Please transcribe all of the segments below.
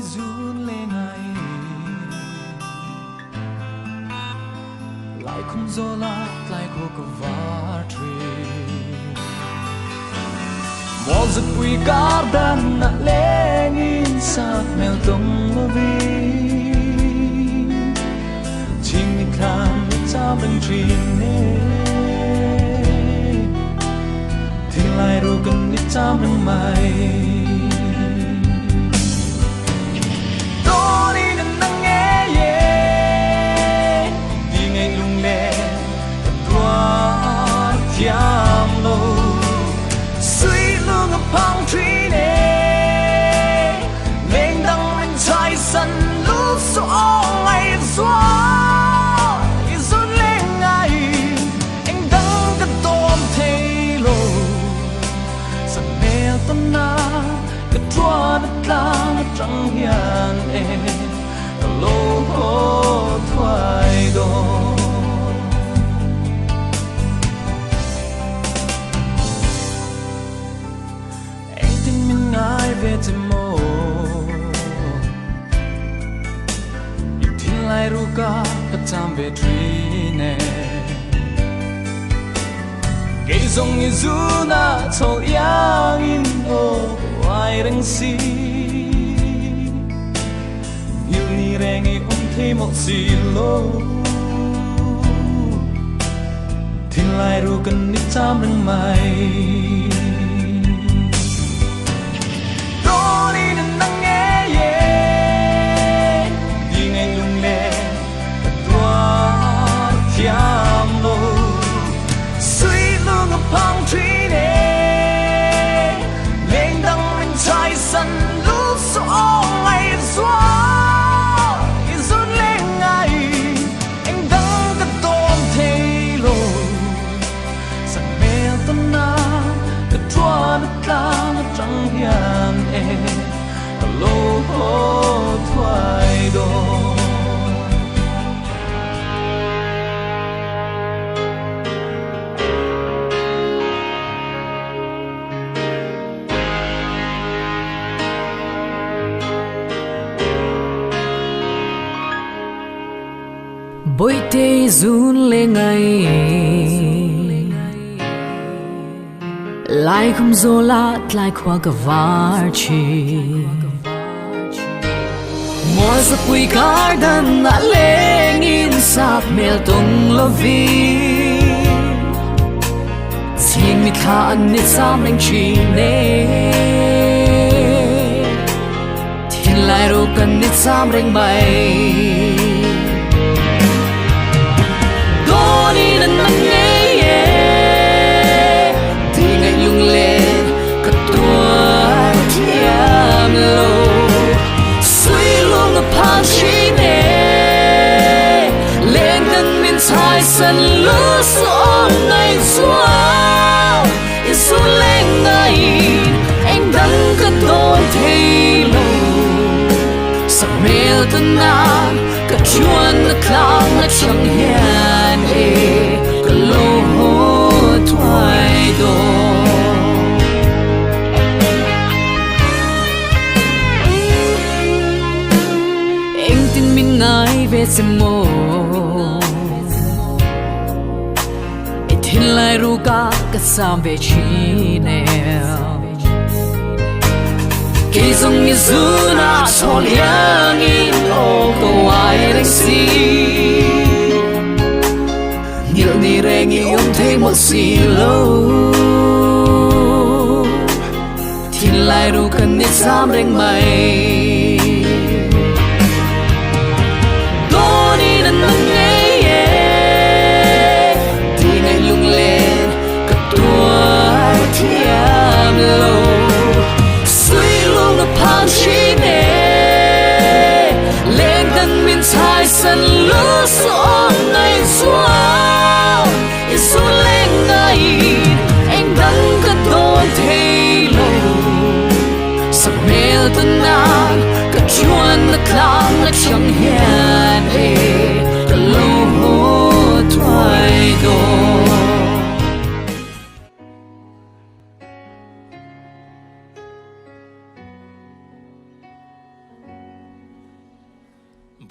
run lên ngày lại không gió lát lại của cầu vá trì mò giật quy cá đan nạ lên in sát mèo tung mơ vi chim mi khan cha bên trì nê thiên lai ru cần đi cha bên mày trăng hiền em lô hô thoại đồ anh tin mình ai về tìm mô yêu thiên lai ru ca cất tam về truy nè cây rong như du na thâu yang in ô ai đang si rèn nghi ôm thấy một gì lô thiên lai ru cần đi chạm đến mày đó đi nên nắng nghe ye đi ngay lung lẹ tua thiam lô suy luôn ngập phong thủy nè lên đăng bên trái sân lúc gió ngày xóa trăng hiền em lô hô thoại đồ bối tê run lên ngày lại không gió lát lại qua cả vár chi mùa giấc quy cá đan đã lên in sát mèo tung lơ vi thiên mi khan nít sam anh chi nê thiên lai ru cần nít sam rèn bay đó đi nên nắng nghe lên cất tua thiam lô suy luôn ngập hàng chi nè lên gần miền thái sân lúa gió ngày xóa isu lên ngày anh đắng cất đôi thay lô sắc mèo tân nam cất chuan nước lang ở trong hiền cất lô hô thoại đồ ai về xem mồ thiên lai ru ca cất sam về chi nèo cây rong như du na cho liang in ô cầu ai đang si nhiều ni rèn nghi ôm thấy một xì lâu thiên lai ru cần nít sam rèn mày nắng nghe ye đi ngay lung lên cất tua thiam lô suy luôn ngập hàng chi nè lên gần miền thái sân lúa gió ngày xóa isu lên ngày anh đắng cất đôi thay lô sắc mèo tân nam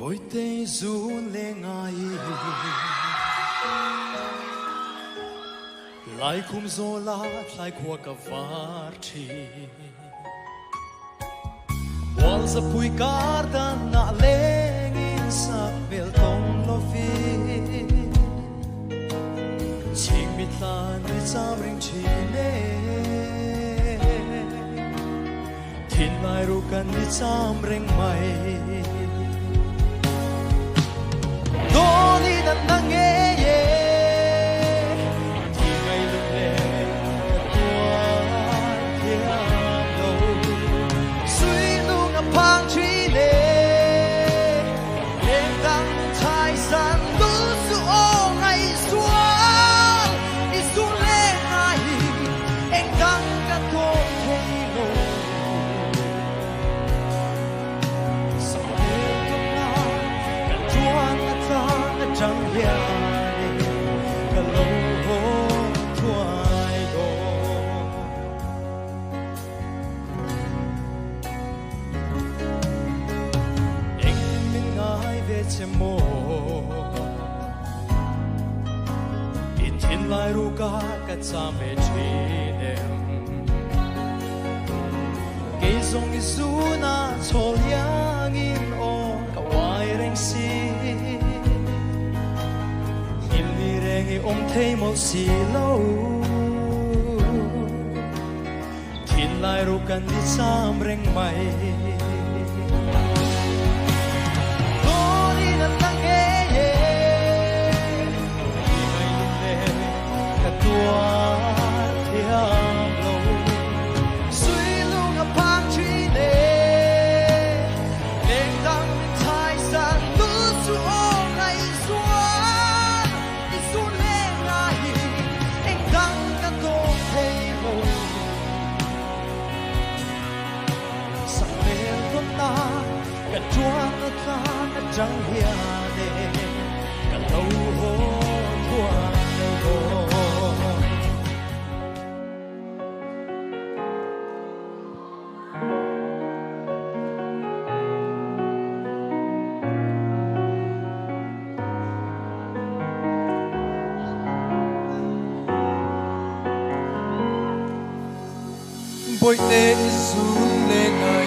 bồi tê run lê ngài lại khum gió lát lại qua cả vạt chi wal sa pui karda na lengin sa bel tong lofi ching mi tlan ri sam ring chi ne thin mai ru kan ni sam ring mai do ni dan dang ye ye thi ngai lu le tua thia lo suy lu ngam phang chi le lên dang thai san lu su o ngai suan ni su le ngai anh dang ka to thei lo chẳng hiểu cả lâu thoại đồ anh mình ai về chém mồ in thiên lai ru cả cha mẹ chi em cây sông isu na chol yang in o cả wai reng si ôm thấy một xì lâu thiên lai ru kan đi sam reng mai đi nan lang nghe ye đi mai lung le cả tua thiam lâu suy lu ngập phang chi le lên dang thai san lu su o ngày xuân su le ngai anh dang ka to thei lo sa le con ta ka chuan na ta na chẳng hia de ka lâu ho thua ho bồi tê run lên ngài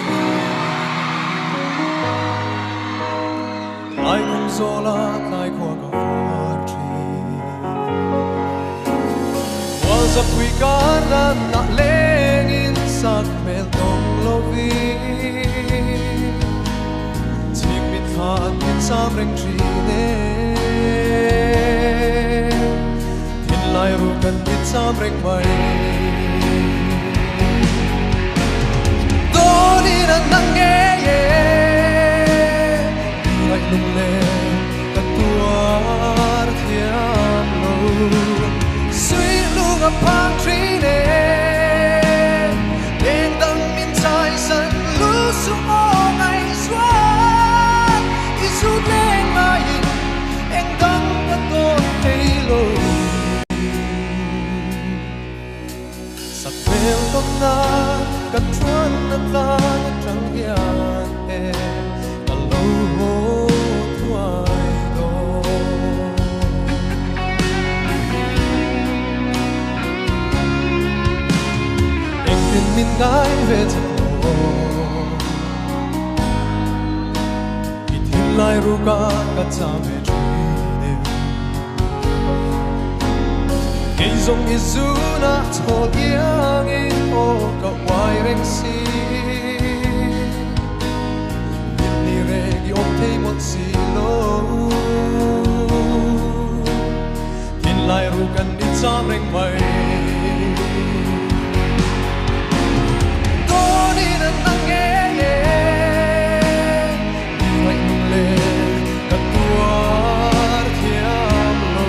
lại cùng gió lát lại qua cả vạt chi wal sa pui karda na lengin sak mel tong lovi ching mi than min sam reng chi ne thin lai ru kan min sam reng mai nang nghe ye lại lung le cả tua thiam lo suy lu ngập phang tri ne lên dang min chai san lu su o ngày xuân isu le mai anh dang ka to thei lo sak bel con na cả chuan na ta chẳng hiền em cả lâu thoại đồ anh tin mình ngái về thật hồ vì thiên lai ru cả cha về truy đêm cây giống như du na thô giang in ô cả ngoài reng si thấy một xì lô thiên lai ru kan đi sam reng mai có đi nan nang nghe ye mai lung le cả tua thiam lo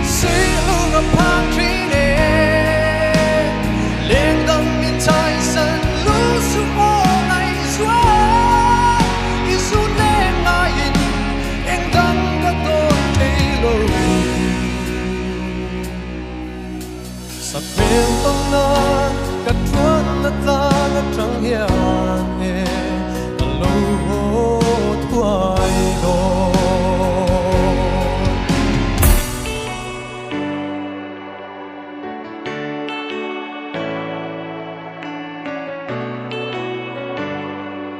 suy lu ngập phang tri ne lên dang min chai san lu su o ngày xuân sa bel tong na ka chuan na ta na chẳng hian e ka lo thua